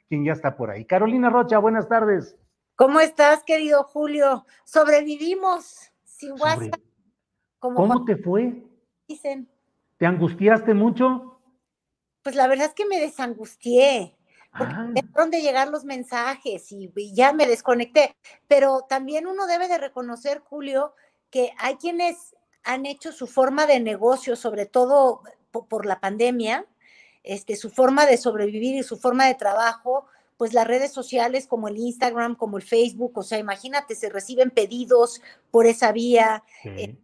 quien ya está por ahí. Carolina Rocha, buenas tardes. ¿Cómo estás, querido Julio? Sobrevivimos sin WhatsApp, como ¿Cómo te fue? dicen. ¿Te angustiaste mucho? Pues la verdad es que me desangustié, porque Ah, dejaron de llegar los mensajes y ya me desconecté. Pero también uno debe de reconocer, Julio, que hay quienes han hecho su forma de negocio, sobre todo por la pandemia, su forma de sobrevivir y su forma de trabajo, pues las redes sociales como el Instagram, como el Facebook, o sea, imagínate, se reciben pedidos por esa vía. sí.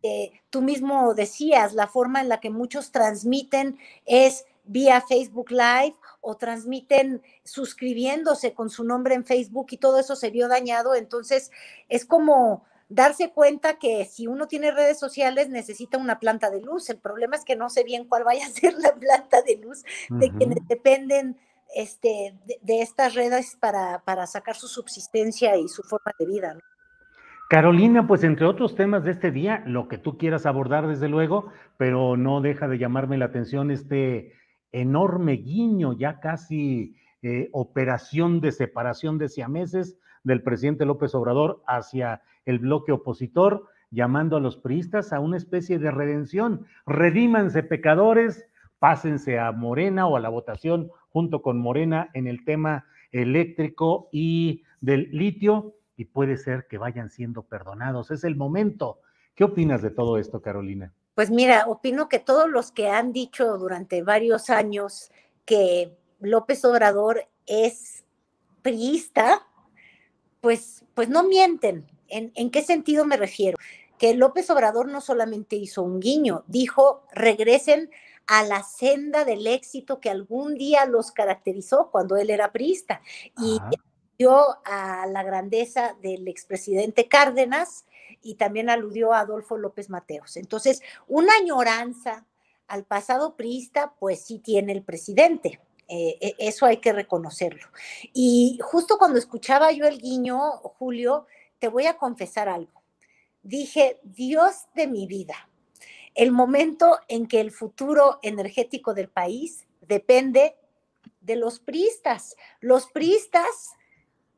Tú mismo decías, la forma en la que muchos transmiten es vía Facebook Live o transmiten suscribiéndose con su nombre en Facebook y todo eso se vio dañado. Entonces, es como darse cuenta que si uno tiene redes sociales necesita una planta de luz. El problema es que no sé bien cuál vaya a ser la planta de luz de quienes dependen de estas redes para sacar su subsistencia y su forma de vida, ¿no? Carolina, pues entre otros temas de este día, lo que tú quieras abordar desde luego, pero no deja de llamarme la atención este enorme guiño, ya casi operación de separación de siameses del presidente López Obrador hacia el bloque opositor, llamando a los priistas a una especie de redención. Redímanse pecadores, pásense a Morena o a la votación junto con Morena en el tema eléctrico y del litio, y puede ser que vayan siendo perdonados. Es el momento. ¿Qué opinas de todo esto, Carolina? Pues mira, opino que todos los que han dicho durante varios años que López Obrador es priista, pues no mienten. ¿En qué sentido me refiero? Que López Obrador no solamente hizo un guiño, dijo, regresen a la senda del éxito que algún día los caracterizó cuando él era priista. Y Ajá. dio a la grandeza del expresidente Cárdenas y también aludió a Adolfo López Mateos. Entonces, una añoranza al pasado priista, pues sí tiene el presidente. Eso hay que reconocerlo. Y justo cuando escuchaba yo el guiño, Julio, te voy a confesar algo. Dije, Dios de mi vida, el momento en que el futuro energético del país depende de los priistas. Los priistas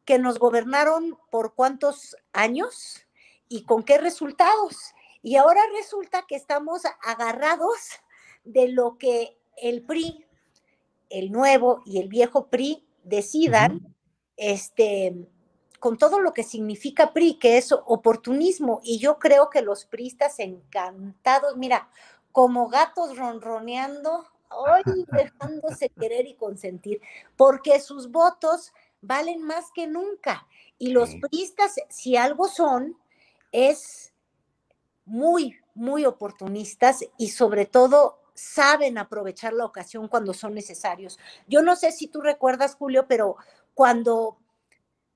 que nos gobernaron por cuántos años y con qué resultados. Y ahora resulta que estamos agarrados de lo que el PRI, el nuevo y el viejo PRI decidan, con todo lo que significa PRI, que es oportunismo. Y yo creo que los priistas encantados, mira, como gatos ronroneando, hoy dejándose querer y consentir, porque sus votos valen más que nunca. Y los Sí. priistas, si algo son, es muy, muy oportunistas y sobre todo saben aprovechar la ocasión cuando son necesarios. Yo no sé si tú recuerdas, Julio, pero cuando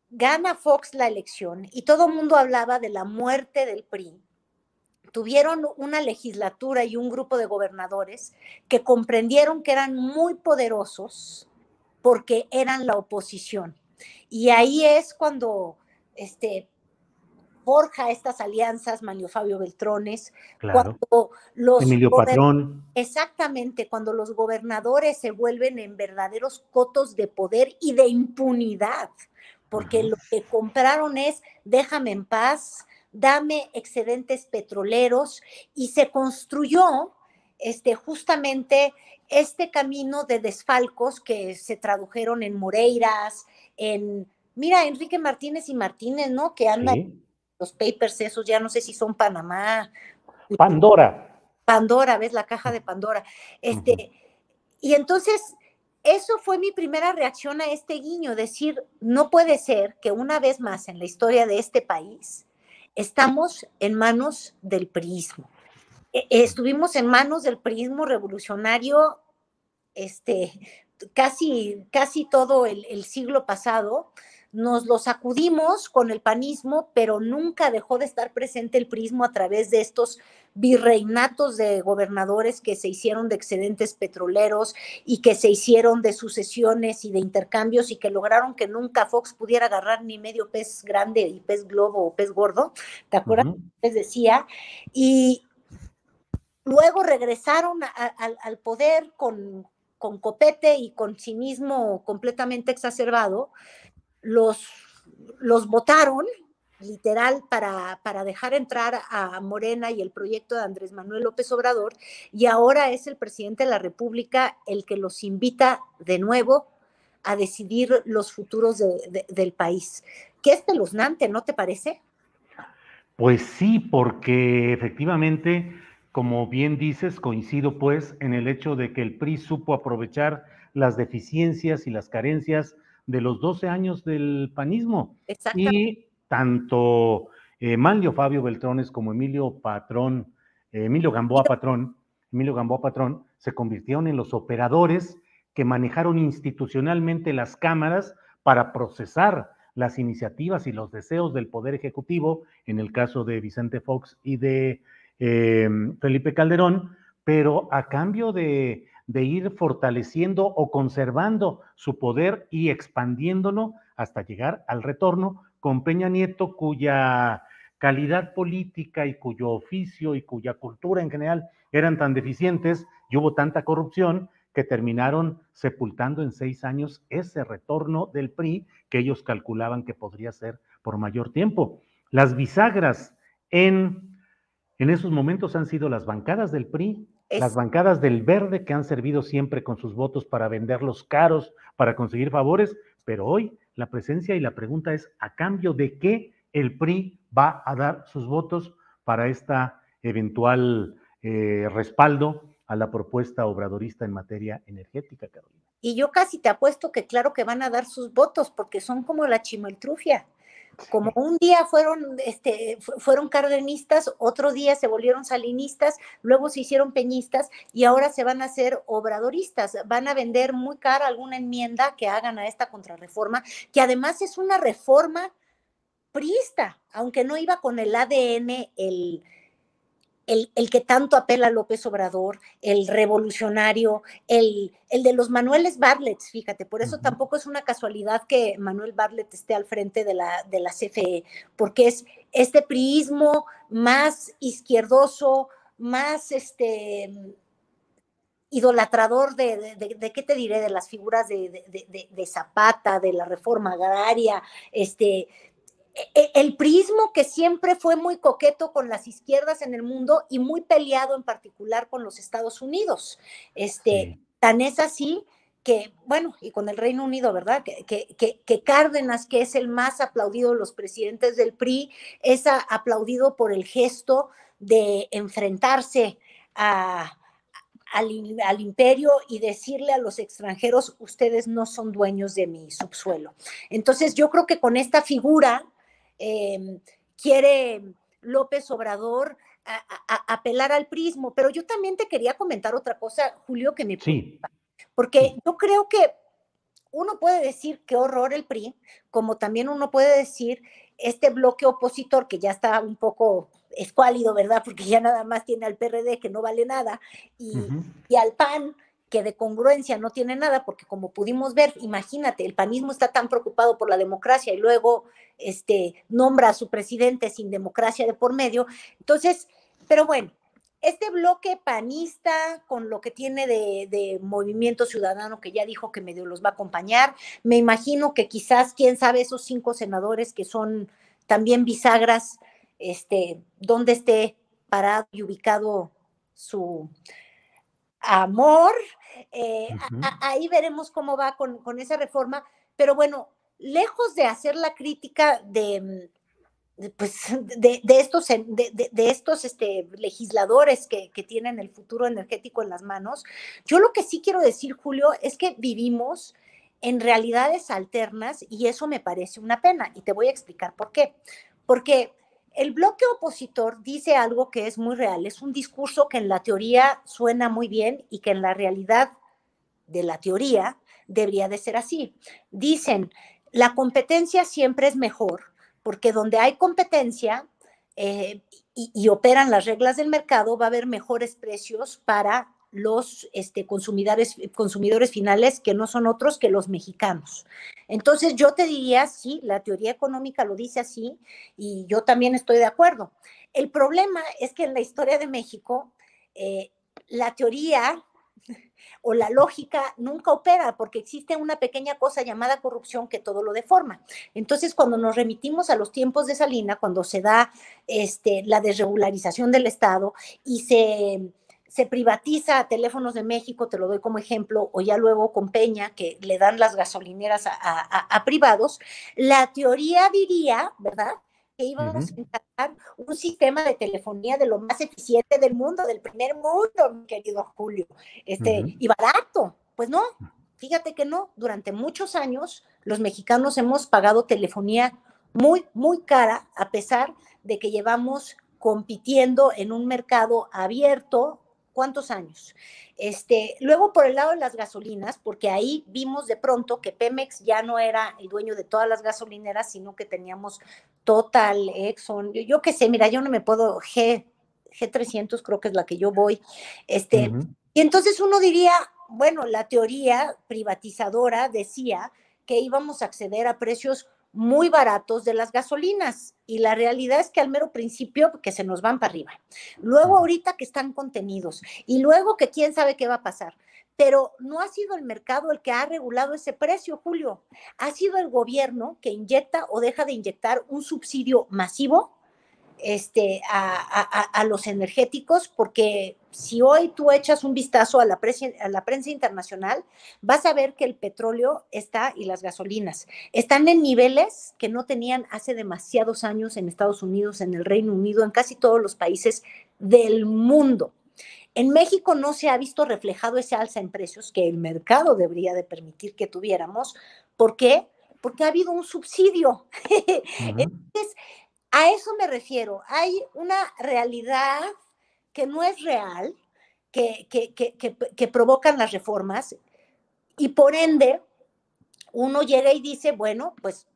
gana Fox la elección y todo el mundo hablaba de la muerte del PRI, tuvieron una legislatura y un grupo de gobernadores que comprendieron que eran muy poderosos porque eran la oposición. Y ahí es cuando forja estas alianzas, Manlio Fabio Beltrones, Claro. cuando Emilio Patrón. exactamente, cuando los gobernadores se vuelven en verdaderos cotos de poder y de impunidad, porque lo que compraron es déjame en paz, dame excedentes petroleros, y se construyó justamente este camino de desfalcos que se tradujeron en Moreiras, mira, Enrique Martínez y Martínez, ¿no? Que anda Sí. los papers esos, ya no sé si son Panamá, Pandora. Pandora, ¿ves? La caja de Pandora. Y entonces, eso fue mi primera reacción a este guiño, decir, no puede ser que una vez más en la historia de este país estamos en manos del priismo. Estuvimos en manos del priismo revolucionario casi todo el siglo pasado. Nos lo sacudimos con el panismo, pero nunca dejó de estar presente el prismo a través de estos virreinatos de gobernadores que se hicieron de excedentes petroleros y que se hicieron de sucesiones y de intercambios y que lograron que nunca Fox pudiera agarrar ni medio pez grande y pez globo o pez gordo. ¿Te acuerdas? Les decía. Y luego regresaron al poder con con copete y con cinismo completamente exacerbado, los votaron literal para dejar entrar a Morena y el proyecto de Andrés Manuel López Obrador, y ahora es el presidente de la República el que los invita de nuevo a decidir los futuros del país. Qué espeluznante, ¿no te parece? Pues sí, porque efectivamente, como bien dices, coincido pues en el hecho de que el PRI supo aprovechar las deficiencias y las carencias de los 12 años del panismo. Exactamente. Y tanto Manlio Fabio Beltrones como Emilio Patrón, Emilio Gamboa Patrón, se convirtieron en los operadores que manejaron institucionalmente las cámaras para procesar las iniciativas y los deseos del Poder Ejecutivo, en el caso de Vicente Fox y de Felipe Calderón, pero a cambio de ir fortaleciendo o conservando su poder y expandiéndolo hasta llegar al retorno con Peña Nieto, cuya calidad política y cuyo oficio y cuya cultura en general eran tan deficientes y hubo tanta corrupción que terminaron sepultando en 6 años ese retorno del PRI que ellos calculaban que podría ser por mayor tiempo. Las bisagras en esos momentos han sido las bancadas del PRI, las Es, bancadas del Verde, que han servido siempre con sus votos para venderlos caros, para conseguir favores, pero hoy la presencia y la pregunta es, ¿a cambio de qué el PRI va a dar sus votos para esta eventual respaldo a la propuesta obradorista en materia energética, Carolina? y yo casi te apuesto que claro que van a dar sus votos, porque son como la chimaltrufia. Como un día fueron cardenistas, otro día se volvieron salinistas, luego se hicieron peñistas y ahora se van a hacer obradoristas. Van a vender muy cara alguna enmienda que hagan a esta contrarreforma, que además es una reforma priista, aunque no iba con el ADN, el que tanto apela a López Obrador, el revolucionario, el de los Manueles Bartlett, fíjate, por eso tampoco es una casualidad que Manuel Bartlett esté al frente de la CFE, porque es este priismo más izquierdoso, más idolatrador ¿qué te diré? De las figuras de Zapata, de la reforma agraria, el prismo que siempre fue muy coqueto con las izquierdas en el mundo y muy peleado en particular con los Estados Unidos. Sí. Tan es así que, bueno, y con el Reino Unido, ¿verdad? Que Cárdenas, que es el más aplaudido de los presidentes del PRI, es aplaudido por el gesto de enfrentarse al imperio y decirle a los extranjeros, ustedes no son dueños de mi subsuelo. Entonces yo creo que con esta figura quiere López Obrador apelar al prismo, pero yo también te quería comentar otra cosa, Julio, que me preocupa, porque Sí. yo creo que uno puede decir qué horror el PRI, como también uno puede decir este bloque opositor que ya está un poco escuálido, ¿verdad? Porque ya nada más tiene al PRD que no vale nada y al PAN que de congruencia no tiene nada, porque como pudimos ver, imagínate, el panismo está tan preocupado por la democracia y luego nombra a su presidente sin democracia de por medio. Entonces, pero bueno, este bloque panista con lo que tiene de Movimiento Ciudadano, que ya dijo que medio los va a acompañar, me imagino que quizás, quién sabe, esos 5 senadores que son también bisagras, dónde esté parado y ubicado su amor, ahí veremos cómo va con esa reforma, pero bueno, lejos de hacer la crítica pues, de estos legisladores que tienen el futuro energético en las manos, yo lo que sí quiero decir, Julio, es que vivimos en realidades alternas y eso me parece una pena y te voy a explicar por qué. Porque el bloque opositor dice algo que es muy real, es un discurso que en la teoría suena muy bien y que en la realidad de la teoría debería de ser así. Dicen, la competencia siempre es mejor, porque donde hay competencia y operan las reglas del mercado, va a haber mejores precios para los consumidores finales, que no son otros que los mexicanos. Entonces yo te diría, sí, la teoría económica lo dice así y yo también estoy de acuerdo. El problema es que en la historia de México, la teoría o la lógica nunca opera porque existe una pequeña cosa llamada corrupción que todo lo deforma. Entonces, cuando nos remitimos a los tiempos de Salinas, cuando se da la desregularización del Estado y se privatiza a Teléfonos de México, te lo doy como ejemplo, o ya luego con Peña, que le dan las gasolineras a privados, la teoría diría, ¿verdad?, que íbamos a instalar un sistema de telefonía de lo más eficiente del mundo, del primer mundo, mi querido Julio, y barato. Pues no, fíjate que no, durante muchos años los mexicanos hemos pagado telefonía muy, muy cara, a pesar de que llevamos compitiendo en un mercado abierto. ¿Cuántos años? Luego por el lado de las gasolinas, porque ahí vimos de pronto que Pemex ya no era el dueño de todas las gasolineras, sino que teníamos Total, Exxon, yo qué sé, mira, yo no me puedo, G300 creo que es la que yo voy, y entonces uno diría, bueno, la teoría privatizadora decía que íbamos a acceder a precios muy baratos de las gasolinas, y la realidad es que al mero principio que se nos van para arriba, luego ahorita que están contenidos, y luego que quién sabe qué va a pasar, pero no ha sido el mercado el que ha regulado ese precio, Julio, ha sido el gobierno que inyecta o deja de inyectar un subsidio masivo a los energéticos, porque si hoy tú echas un vistazo a la prensa internacional, vas a ver que el petróleo está y las gasolinas están en niveles que no tenían hace demasiados años en Estados Unidos, en el Reino Unido, en casi todos los países del mundo. En México no se ha visto reflejado ese alza en precios que el mercado debería de permitir que tuviéramos. ¿Por qué? Porque ha habido un subsidio. Entonces, a eso me refiero. Hay una realidad que no es real, que provocan las reformas, y por ende uno llega y dice, bueno, pues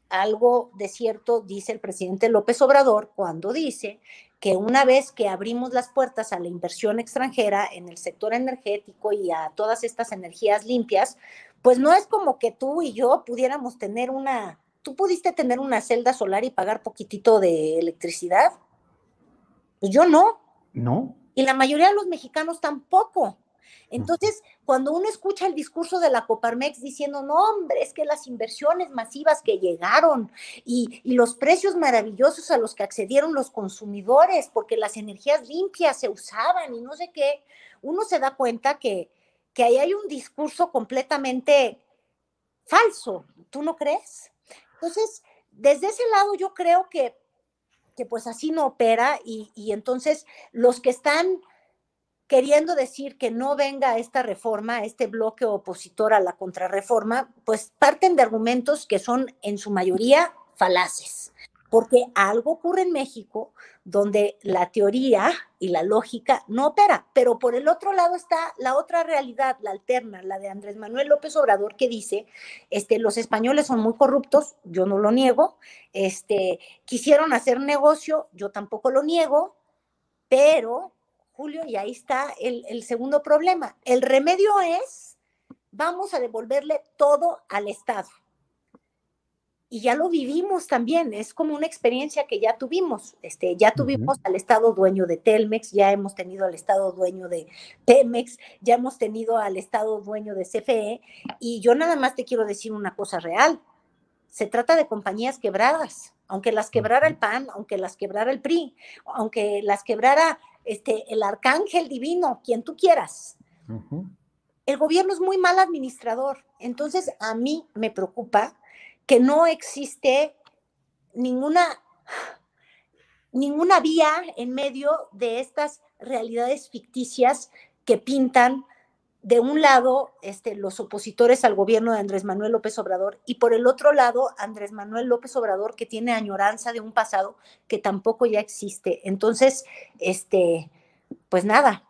algo de cierto dice el presidente López Obrador cuando dice que una vez que abrimos las puertas a la inversión extranjera en el sector energético y a todas estas energías limpias, pues no es como que tú y yo pudiéramos tener tú pudiste tener una celda solar y pagar poquitito de electricidad. Pues yo no. No. Y la mayoría de los mexicanos tampoco. Entonces, cuando uno escucha el discurso de la Coparmex diciendo, no, hombre, es que las inversiones masivas que llegaron y los precios maravillosos a los que accedieron los consumidores, porque las energías limpias se usaban y no sé qué, uno se da cuenta que ahí hay un discurso completamente falso. ¿Tú no crees? Entonces, desde ese lado yo creo que pues así no opera, y entonces los que están queriendo decir que no venga esta reforma, este bloque opositor a la contrarreforma, pues parten de argumentos que son en su mayoría falaces, porque algo ocurre en México donde la teoría y la lógica no opera, pero por el otro lado está la otra realidad, la alterna, la de Andrés Manuel López Obrador, que dice, los españoles son muy corruptos, yo no lo niego, quisieron hacer negocio, yo tampoco lo niego, pero Julio, y ahí está el segundo problema. El remedio es, vamos a devolverle todo al Estado. Y ya lo vivimos también, es como una experiencia que ya tuvimos. Ya tuvimos al Estado dueño de Telmex, ya hemos tenido al Estado dueño de Pemex, ya hemos tenido al Estado dueño de CFE, y yo nada más te quiero decir una cosa real. Se trata de compañías quebradas, aunque las quebrara el PAN, aunque las quebrara el PRI, aunque las quebrara el arcángel divino, quien tú quieras. El gobierno es muy mal administrador. Entonces, a mí me preocupa que no existe ninguna vía en medio de estas realidades ficticias que pintan de un lado los opositores al gobierno de Andrés Manuel López Obrador, y por el otro lado Andrés Manuel López Obrador, que tiene añoranza de un pasado que tampoco ya existe. Entonces, pues nada.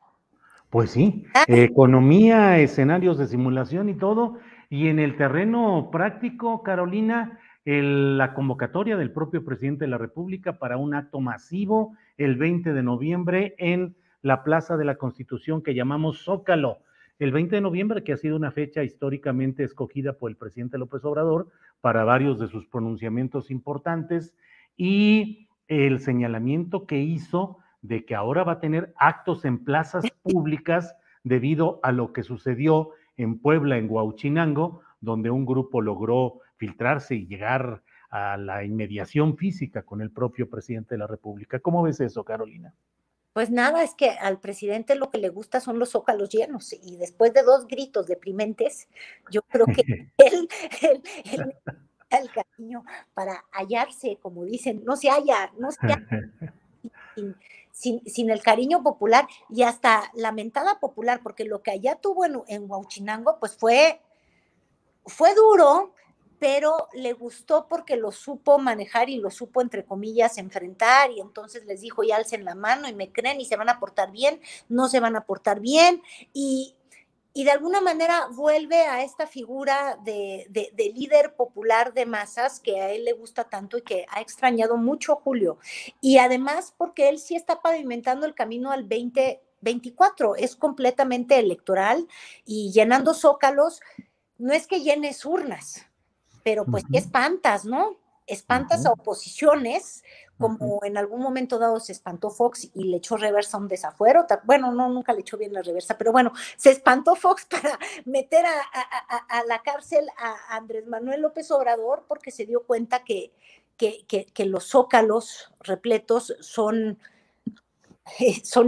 Pues sí, economía, escenarios de simulación y todo. Y en el terreno práctico, Carolina, la convocatoria del propio presidente de la República para un acto masivo el 20 de noviembre en la Plaza de la Constitución que llamamos Zócalo. El 20 de noviembre, que ha sido una fecha históricamente escogida por el presidente López Obrador para varios de sus pronunciamientos importantes, y el señalamiento que hizo de que ahora va a tener actos en plazas públicas debido a lo que sucedió en Puebla, en Huauchinango, donde un grupo logró filtrarse y llegar a la inmediación física con el propio presidente de la República. ¿Cómo ves eso, Carolina? Pues nada, es que al presidente lo que le gusta son los zócalos llenos y después de 2 gritos deprimentes, yo creo que él, él el cariño para hallarse, como dicen, no se halla, no se halla sin, sin el cariño popular y hasta la mentada popular, porque lo que allá tuvo en Huauchinango, pues fue duro, pero le gustó porque lo supo manejar y lo supo, entre comillas, enfrentar, y entonces les dijo, ya alcen la mano y me creen y se van a portar bien, no se van a portar bien, y de alguna manera vuelve a esta figura de líder popular de masas que a él le gusta tanto y que ha extrañado mucho Julio. Y además porque él sí está pavimentando el camino al 2024, es completamente electoral y llenando zócalos. No es que llenes urnas, pero pues sí espantas, ¿no? Espantas a oposiciones, como en algún momento dado se espantó Fox y le echó reversa a un desafuero. Bueno, no, nunca le echó bien la reversa, pero bueno, se espantó Fox para meter a la cárcel a Andrés Manuel López Obrador porque se dio cuenta que los zócalos repletos son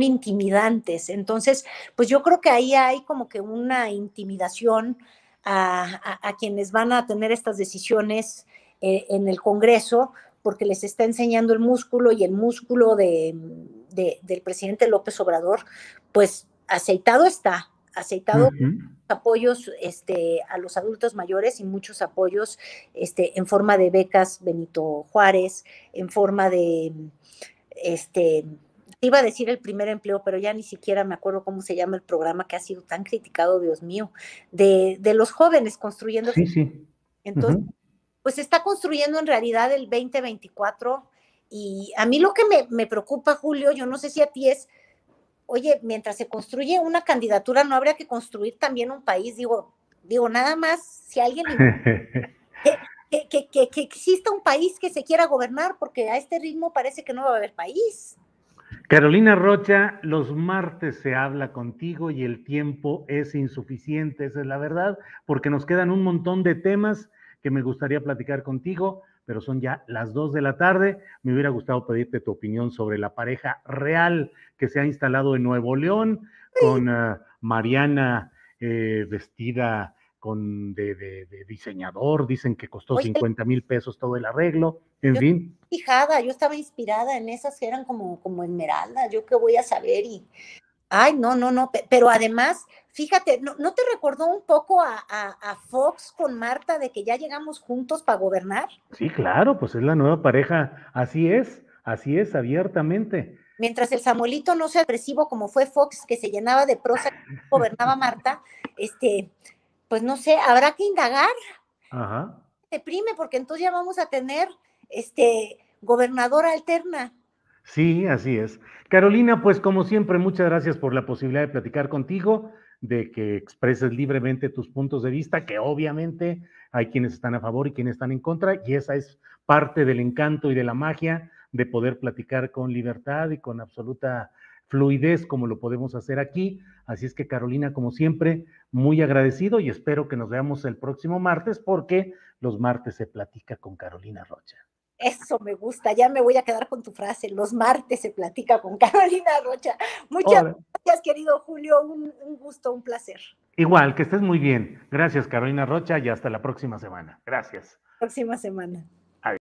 intimidantes. Entonces, pues yo creo que ahí hay como que una intimidación a quienes van a tener estas decisiones en el Congreso, porque les está enseñando el músculo y el músculo del presidente López Obrador, pues aceitado está, aceitado. Apoyos a los adultos mayores y muchos apoyos en forma de becas Benito Juárez, en forma de iba a decir el primer empleo, pero ya ni siquiera me acuerdo cómo se llama el programa que ha sido tan criticado, Dios mío, de los jóvenes construyendo. Sí, sí. Entonces, pues se está construyendo en realidad el 2024 y a mí lo que me preocupa, Julio, yo no sé si a ti es, oye, mientras se construye una candidatura, ¿no habría que construir también un país? Digo nada más, si alguien que exista un país que se quiera gobernar, porque a este ritmo parece que no va a haber país. Carolina Rocha, los martes se habla contigo y el tiempo es insuficiente, esa es la verdad, porque nos quedan un montón de temas que me gustaría platicar contigo, pero son ya las 2 de la tarde. Me hubiera gustado pedirte tu opinión sobre la pareja real que se ha instalado en Nuevo León con Mariana vestida de diseñador, dicen que costó 50,000 pesos todo el arreglo, en fin. Yo estaba inspirada en esas que eran como esmeralda, yo qué voy a saber ay, no, pero además, fíjate, ¿no te recordó un poco a Fox con Marta de que ya llegamos juntos para gobernar? Sí, claro, pues es la nueva pareja, así es, abiertamente. Mientras el Samuelito no sea agresivo como fue Fox, que se llenaba de prosa, gobernaba Marta, pues no sé, habrá que indagar. Ajá. Deprime, porque entonces ya vamos a tener gobernadora alterna. Sí, así es. Carolina, pues como siempre, muchas gracias por la posibilidad de platicar contigo, de que expreses libremente tus puntos de vista, que obviamente hay quienes están a favor y quienes están en contra, y esa es parte del encanto y de la magia de poder platicar con libertad y con absoluta fluidez como lo podemos hacer aquí. Así es que Carolina, como siempre, muy agradecido y espero que nos veamos el próximo martes porque los martes se platica con Carolina Rocha. Eso me gusta, ya me voy a quedar con tu frase, los martes se platica con Carolina Rocha. Muchas gracias, querido Julio, un gusto, un placer. Igual, que estés muy bien. Gracias, Carolina Rocha, y hasta la próxima semana. Gracias. Próxima semana.